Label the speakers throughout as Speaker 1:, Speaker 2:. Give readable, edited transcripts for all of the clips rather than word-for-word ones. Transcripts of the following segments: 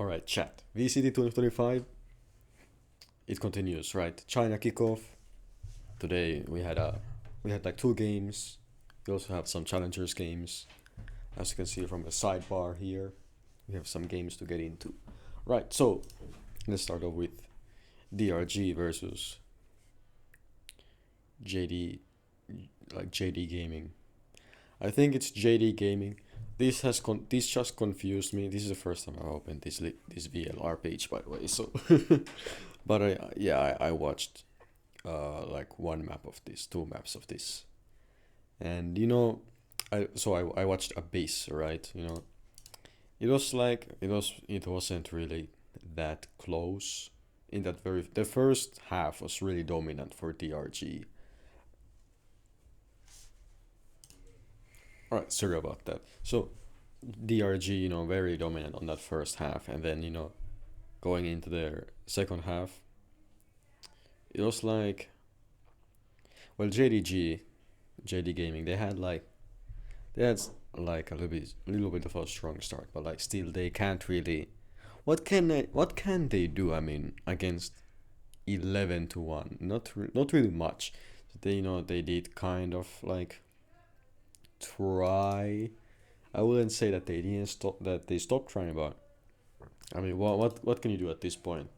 Speaker 1: Alright, chat. VCT 2025. It continues, right? China kickoff. Today we had like 2 games. We also have some challengers games. As you can see from the sidebar here, we have some games to get into. Right, so let's start off with DRG versus JD, like JD Gaming. I think it's JD Gaming. This just confused me. This is the first time I opened this VLR page, by the way. So, but I watched like 1 map of this, 2 maps of this, and I watched a base, right? It was like it wasn't really that close. The first half was really dominant for DRG. All right, sorry about that. So DRG, very dominant on that first half, and then going into their second half, it was like, well, JD Gaming, they had like a little bit of a strong start, but like still they can't really. What can they do? I mean, against 11-1, not really much. They did kind of like try. I wouldn't say that they didn't stop, that they stopped trying, but I mean, what can you do at this point?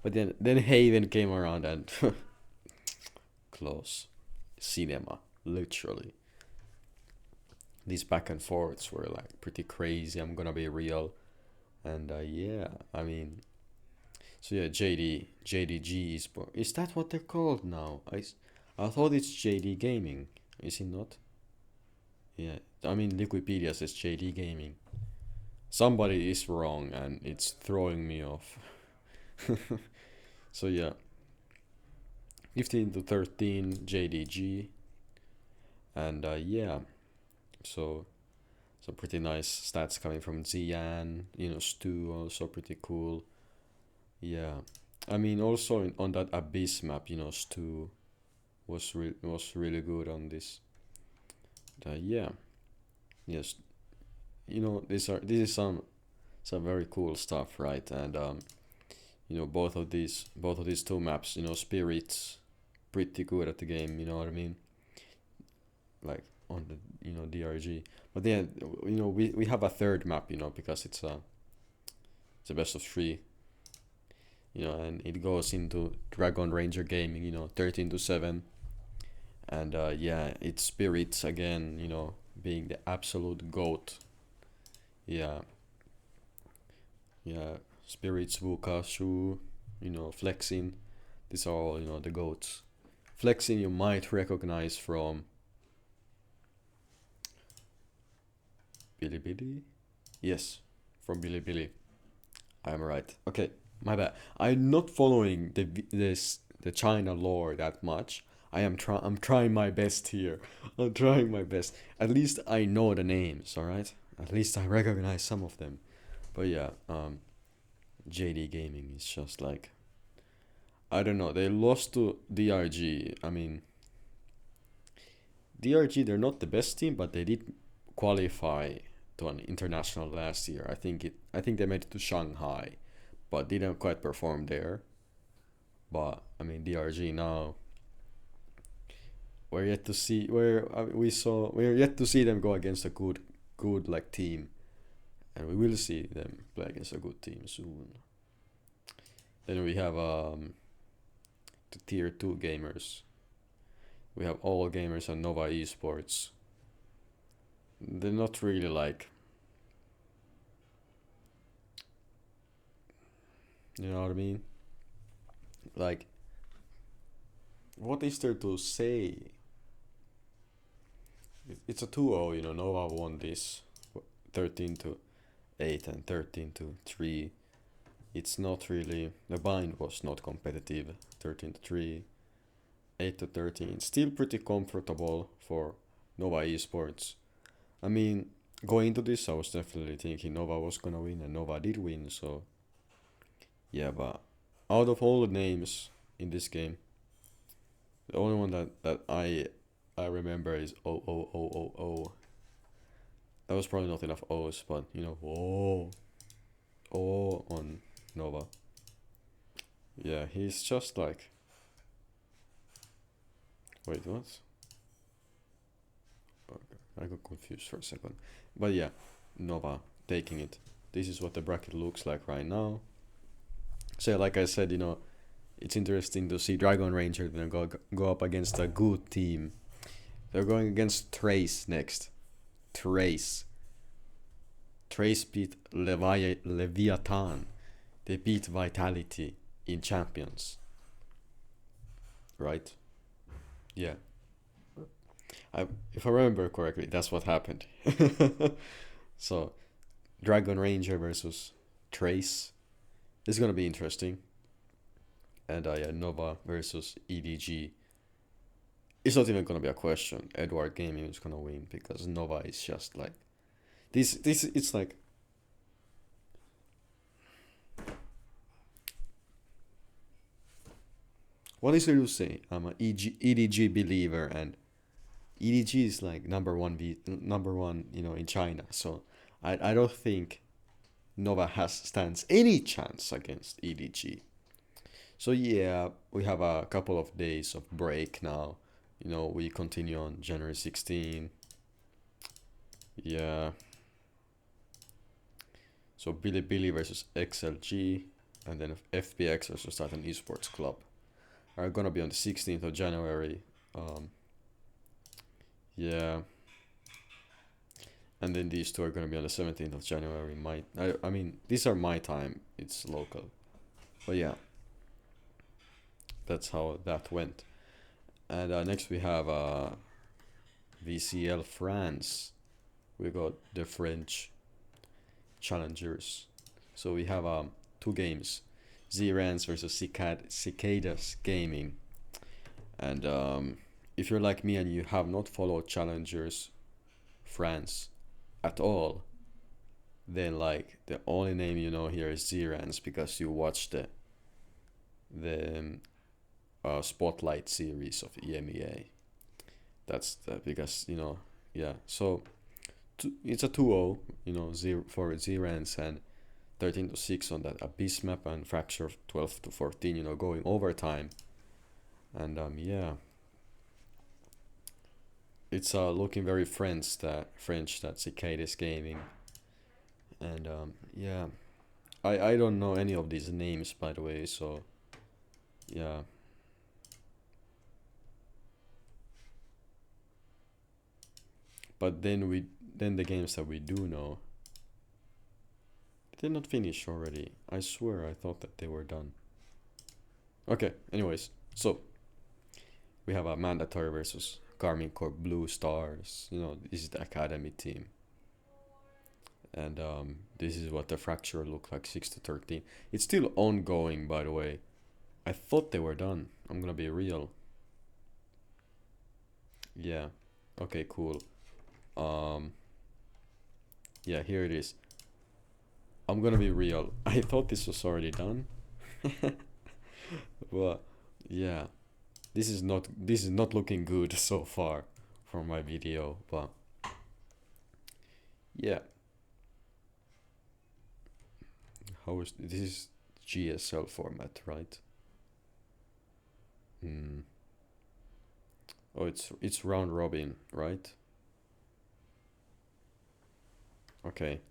Speaker 1: But then Haven came around and close cinema, literally. These back and forths were like pretty crazy. I'm gonna be real, and yeah, I mean, so yeah, JDG is that what they're called now? I thought it's JD Gaming. Is it not? Yeah, I mean, Wikipedia says JD Gaming. Somebody is wrong and it's throwing me off. So yeah, 15-13 JDG, and yeah, so pretty nice stats coming from Zian. Stu also pretty cool. Yeah, I mean, also on that Abyss map, Stu was really good on this. Yeah, yes, this is some very cool stuff, right? And both of these 2 maps, Spirits pretty good at the game, you know what I mean, like on the DRG. But then we have a third map, because it's a best of 3, and it goes into Dragon Ranger Gaming, 13-7. And yeah, it's Spirits again, being the absolute GOAT. Yeah, Spirits, Wukashu, Flexing. These are all, the GOATs. Flexing you might recognize from Bilibili. Yes, from Bilibili. I'm right. Okay, my bad. I'm not following the China lore that much. I'm trying my best here. I'm trying my best. At least I know the names, all right? At least I recognize some of them. But yeah, JD Gaming is just like, I don't know. They lost to DRG. I mean, DRG, they're not the best team, but they did qualify to an international last year. I think they made it to Shanghai, but didn't quite perform there. But I mean, DRG now, we're yet to see we're yet to see them go against a good like team, and we will see them play against a good team soon. Then we have the tier 2 gamers. We have All Gamers and Nova Esports. They're not really like, you know what I mean? Like, what is there to say? It's a 2-0, Nova won this 13-8 and 13-3. It's not really, the bind was not competitive. 13-3, 8-13. Still pretty comfortable for Nova Esports. I mean, going into this, I was definitely thinking Nova was gonna win, and Nova did win. So yeah, but out of all the names in this game, the only one that I remember is O. That was probably not enough O's, but Nova. Yeah, he's just like... Wait, what? Okay, I got confused for a second. But yeah, Nova taking it. This is what the bracket looks like right now. So like I said, you know, it's interesting to see Dragon Ranger go up against a good team. They're going against Trace next. Trace beat Leviathan. They beat Vitality in Champions. Right? Yeah. If I remember correctly, that's what happened. So, Dragon Ranger versus Trace. This is gonna be interesting. And yeah, Nova versus EDG. It's not even gonna be a question. Edward Gaming is gonna win because Nova is just like this. It's like what is there to say? I'm a EDG believer, and EDG is like number one, you know, in China. So I don't think Nova stands any chance against EDG. So yeah, we have a couple of days of break now. You know, we continue on January 16. Yeah. So Bilibili versus XLG, and then FPX versus Titan Esports Club are gonna be on the 16th of January. Yeah. And then these two are gonna be on the 17th of January. I mean, these are my time. It's local. But yeah. That's how that went. And next we have VCL France. We got the French challengers. So we have two games. Z-Rans versus Cicadas Gaming. And if you're like me and you have not followed challengers France at all, then like the only name you know here is Z-Rans because you watched the Spotlight series of EMEA. That's because, you know, yeah. So it's a 2-0, you know, for Z-Rans, and 13-6 on that Abyss map, and Fracture 12-14, you know, going overtime. And yeah, it's looking very French that Cicadas Gaming. And yeah, I don't know any of these names, by the way, so yeah. But then the games that we do know, did not finish already. I swear I thought that they were done. Okay, anyways, so we have a mandatory versus Garmin Corp Blue Stars. You know, this is the academy team. And this is what the Fracture looked like, 6-13. It's still ongoing, by the way. I thought they were done. I'm gonna be real. Yeah. Okay, cool. Yeah, here it is. I'm gonna be real. I thought this was already done. But yeah, this is not looking good so far from my video, but yeah. This is GSL format, right? Oh, it's round robin, right? Okay.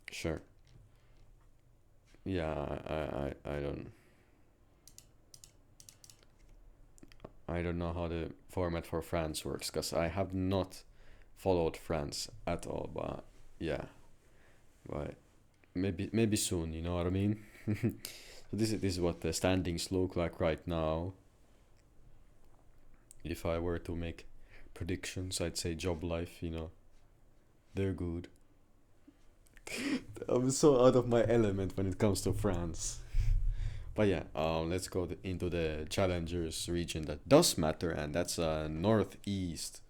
Speaker 1: Sure. Yeah, I don't know how the format for France works, because I have not followed France at all, but yeah. But maybe soon, you know what I mean? So this is what the standings look like right now. If I were to make predictions, I'd say Job Life, you know, they're good. I'm so out of my element when it comes to France. But yeah, let's go into the challengers region that does matter, and that's Northeast.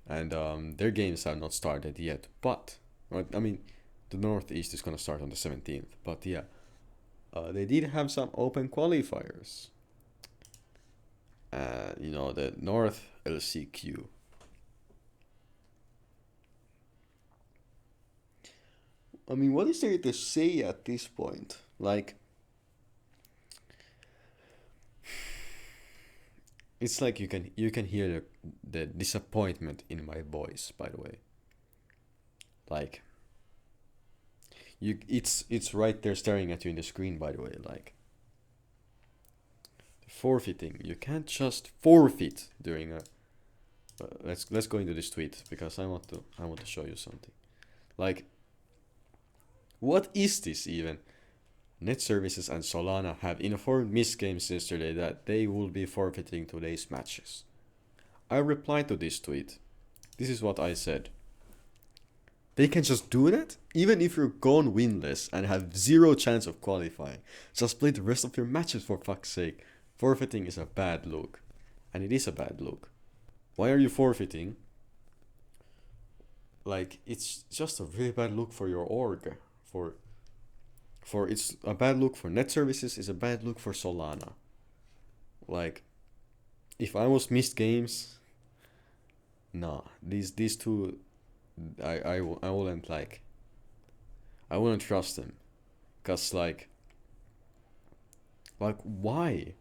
Speaker 1: And their games have not started yet, but I mean, the Northeast is gonna start on the 17th. But yeah, they did have some open qualifiers. You know, the North LCQ. I mean, what is there to say at this point? Like, it's like you can hear the disappointment in my voice, by the way. Like, it's right there staring at you in the screen, by the way. Like, forfeiting. You can't just forfeit during a. Let's go into this tweet because I want to show you something. Like, what is this even? Net Services and Solana have informed Miss Games yesterday that they will be forfeiting today's matches. I replied to this tweet. This is what I said. They can just do that? Even if you're gone winless and have zero chance of qualifying, just play the rest of your matches for fuck's sake. Forfeiting is a bad look. And it is a bad look. Why are you forfeiting? Like, it's just a really bad look for your org. For it's a bad look for Net Services, it's a bad look for Solana. Like, if I was missed games, nah, these two, I wouldn't like. I wouldn't trust them, cause like why?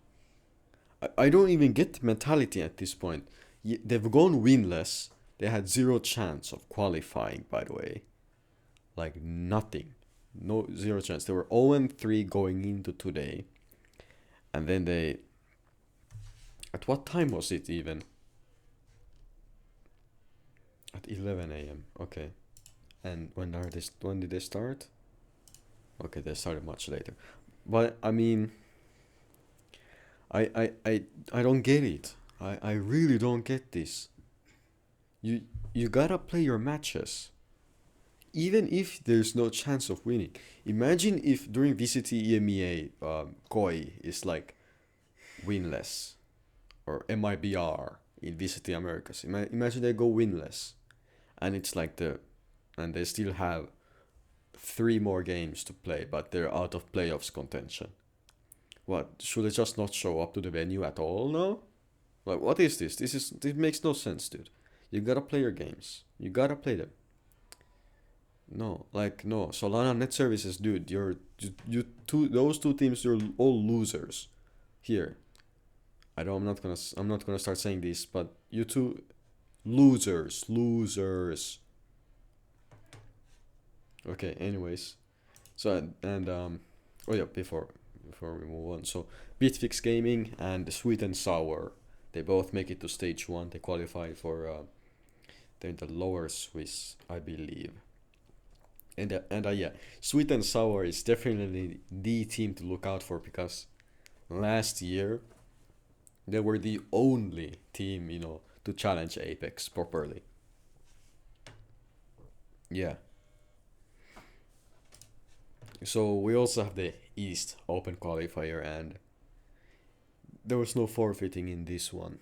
Speaker 1: I don't even get the mentality at this point. They've gone winless. They had zero chance of qualifying, by the way. Like, nothing. No, zero chance. They were 0-3 going into today. And then they... At what time was it even? At 11 a.m. Okay. And when did they start? Okay, they started much later. But, I mean... I don't get it. I really don't get this. You gotta play your matches. Even if there's no chance of winning. Imagine if during VCT EMEA, KOI is like winless. Or MIBR in VCT Americas. Imagine they go winless. And it's like and they still have 3 more games to play, but they're out of playoffs contention. What, should they just not show up to the venue at all now? Like, what is this? This makes no sense, dude. You gotta play your games. You gotta play them. No, like, no. Solana Net Services, dude, those two teams, you're all losers. Here. I'm not gonna start saying this, but you two losers. Okay, anyways. So, and oh yeah, before we move on. So, Bitfix Gaming and Sweet and Sour, they both make it to stage 1. They qualify for they're in the lower Swiss, I believe. And yeah, Sweet and Sour is definitely the team to look out for, because last year they were the only team, to challenge Apex properly. Yeah. So we also have the East Open qualifier, and there was no forfeiting in this one.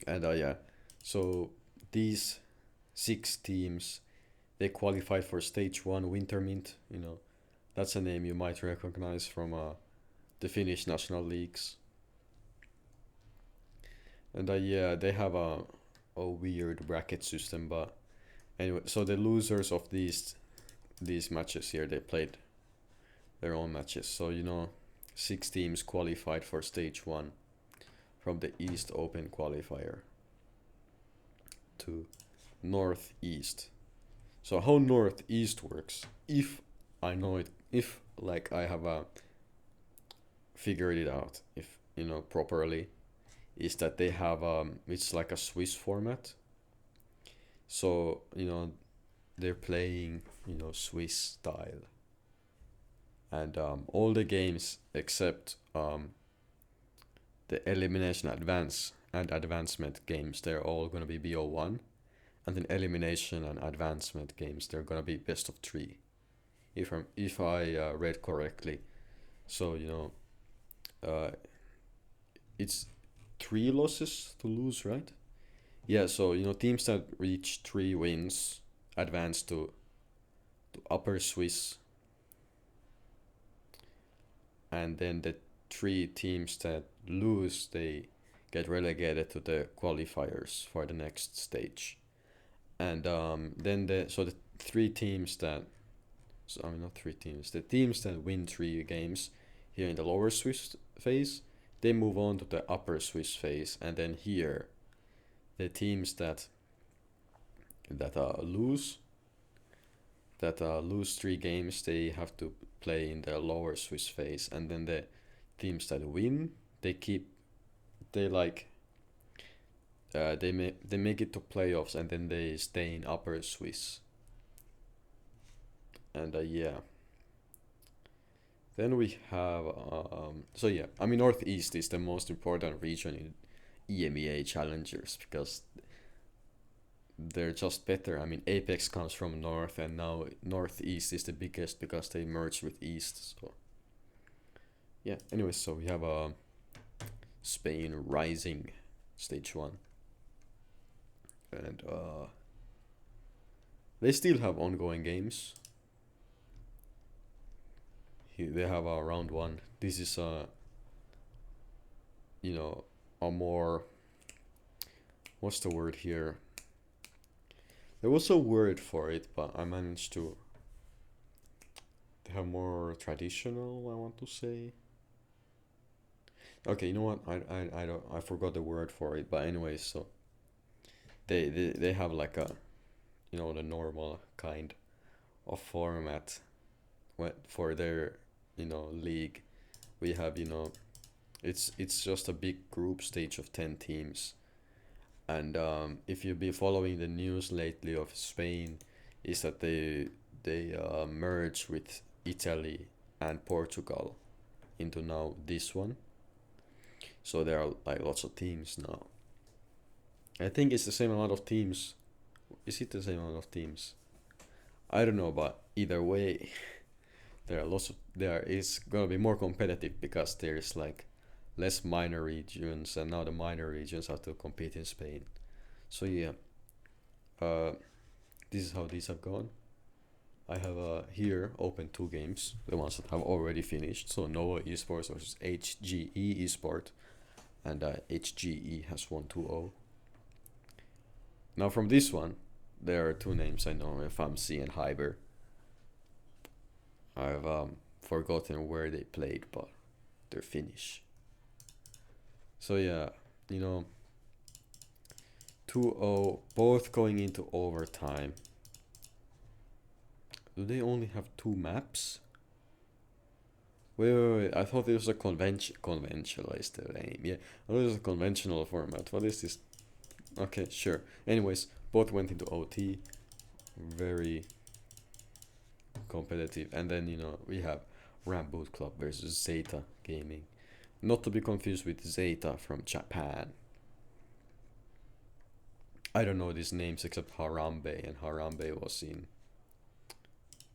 Speaker 1: And yeah, so these 6 teams, they qualified for stage 1 Wintermint. That's a name you might recognize from the Finnish national leagues. And yeah, they have a weird bracket system, but anyway, so the losers of these matches here, they played their own matches. So 6 teams qualified for stage 1 from the East Open qualifier to Northeast. So how Northeast works, if I know it, if like I have figured it out, if properly, is that they have it's like a Swiss format. So they're playing Swiss style, and all the games except the elimination advancement games, they're all gonna be BO1, and then elimination and advancement games, they're gonna be best of 3, if I read correctly. So it's 3 losses to lose, right? Yeah, so teams that reach 3 wins advance to Upper Swiss, and then the 3 teams that lose, they get relegated to the qualifiers for the next stage. And then the 3 teams that So I mean, not 3 teams. The teams that win 3 games here in the lower Swiss phase, they move on to the upper Swiss phase, and then here, the teams that lose 3 games, they have to play in the lower Swiss phase, and then the teams that win, they make it to playoffs, and then they stay in upper Swiss. And yeah. Then we have so yeah, I mean, Northeast is the most important region in EMEA challengers because they're just better. I mean, Apex comes from North, and now Northeast is the biggest because they merged with East. So yeah. Anyways, so we have Spain Rising stage 1, and they still have ongoing games. They have round 1. This is a more, what's the word here? There was a word for it, but I managed to have more traditional, I want to say. Okay, you know what? I forgot the word for it, but anyways, so they have like a the normal kind of format for their league. We have it's just a big group stage of 10 teams, and if you've been following the news lately of Spain, is that they merge with Italy and Portugal into now this one, so there are like lots of teams now. I think it's the same amount of teams. Is it the same amount of teams? I don't know, but either way, there is gonna be more competitive because there's like less minor regions, and now the minor regions have to compete in Spain. So yeah, this is how these have gone. I have here open 2 games, the ones that have already finished. So Nova Esports versus HGE Esport, and HGE has won 2-0. Now from this one, there are 2 names I know, FAMC and Hyber. I've forgotten where they played, but they're Finnish. So yeah, 2-0, both going into overtime. Do they only have 2 maps? Wait, I thought it was a conventional is the name. Yeah, I thought it was a conventional format. What is this? Okay, sure. Anyways, both went into OT. Very competitive. And then we have Ram Boot Club versus Zeta Gaming, not to be confused with Zeta from Japan. I don't know these names except Harambe, and Harambe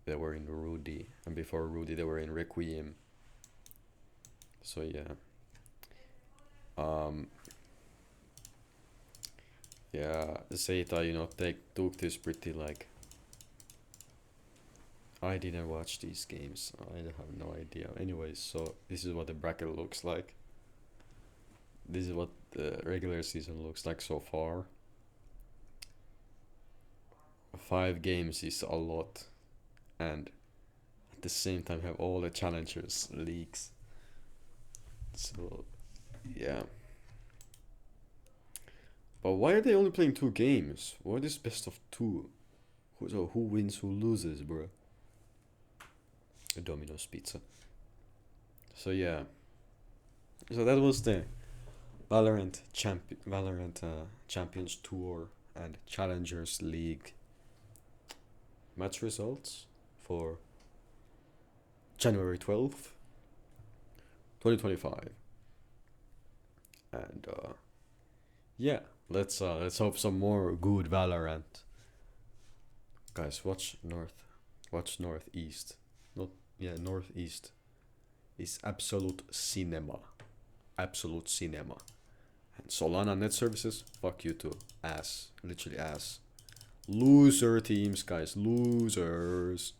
Speaker 1: they were in Rudy, and before Rudy they were in Requiem. So yeah, yeah, Zeta they took this pretty like, I didn't watch these games. I have no idea. Anyways, so this is what the bracket looks like. This is what the regular season looks like so far. 5 games is a lot, and at the same time have all the challengers leagues. So yeah. But why are they only playing 2 games? What is best of 2? So who wins, who loses, bro? Domino's Pizza. So yeah. So that was the Valorant Champions Tour and Challengers League match results for January 12th, 2025. And yeah, let's hope some more good Valorant. Guys, watch Northeast. Northeast is absolute cinema. Absolute cinema. And Solana Net Services, fuck you too. Ass. Literally ass. Loser teams, guys. Losers.